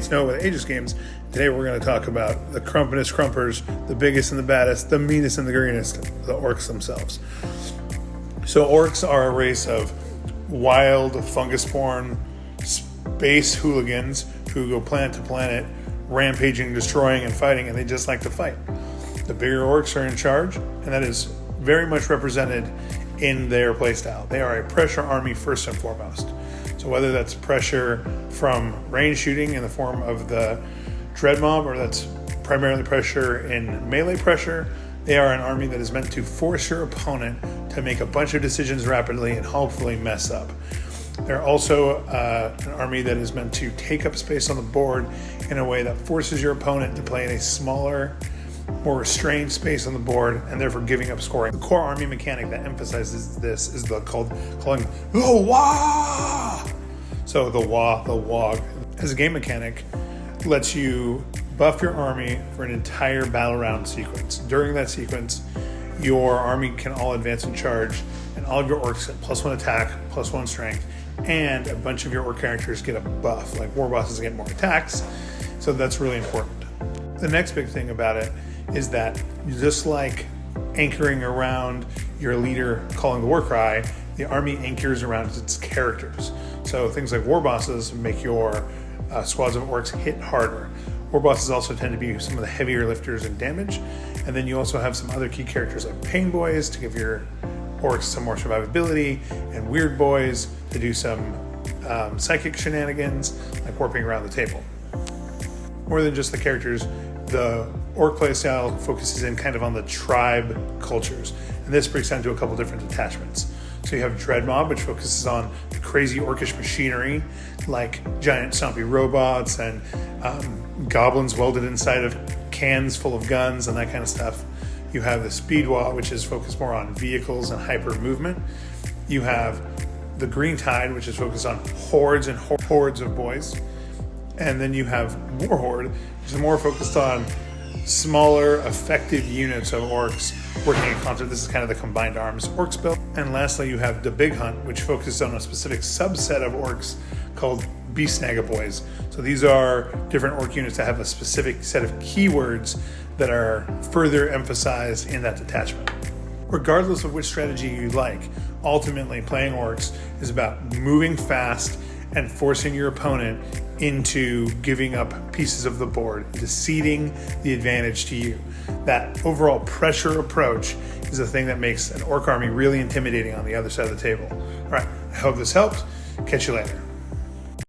to know with Aegis games. Today we're going to talk about the crumpinest crumpers, the biggest and the baddest, the meanest and the greenest, the orcs themselves. So orcs are a race of wild, fungus-born space hooligans who go planet to planet, rampaging, destroying, and fighting, and they just like to fight. The bigger orcs are in charge, and that is very much represented in their playstyle. They are a pressure army first and foremost. So whether that's pressure from range shooting in the form of the dread mob, or that's primarily pressure in melee pressure, they are an army that is meant to force your opponent to make a bunch of decisions rapidly and hopefully mess up. They're also an army that is meant to take up space on the board in a way that forces your opponent to play in a smaller, more restrained space on the board, and therefore giving up scoring. The core army mechanic that emphasizes this is calling the Wah! So the Wog, as a game mechanic, lets you buff your army for an entire battle round sequence. During that sequence, your army can all advance and charge, and all of your orcs get +1 attack, +1 strength, and a bunch of your orc characters get a buff, like war bosses get more attacks, so that's really important. The next big thing about it is that just like anchoring around your leader calling the war cry, the army anchors around its characters. So things like war bosses make your squads of orcs hit harder. War bosses also tend to be some of the heavier lifters in damage, and then you also have some other key characters like pain boys to give your orcs some more survivability, and weird boys to do some psychic shenanigans like warping around the table. More than just the characters, the orc playstyle focuses in kind of on the tribe cultures, and this breaks down to a couple different attachments. So you have Dread Mob, which focuses on the crazy orcish machinery, like giant stompy robots and goblins welded inside of cans full of guns and that kind of stuff. You have the Speedwa, which is focused more on vehicles and hyper movement. You have the Green Tide, which is focused on hordes and hordes of boys. And then you have Warhorde, which is more focused on smaller, effective units of orcs working in concert. This is kind of the combined arms orcs build. And lastly, you have the Big Hunt, which focuses on a specific subset of orcs called Beast Snaga Boys. So these are different orc units that have a specific set of keywords that are further emphasized in that detachment. Regardless of which strategy you like, ultimately playing orcs is about moving fast and forcing your opponent into giving up pieces of the board, into ceding the advantage to you. That overall pressure approach is the thing that makes an orc army really intimidating on the other side of the table. All right, I hope this helped. Catch you later.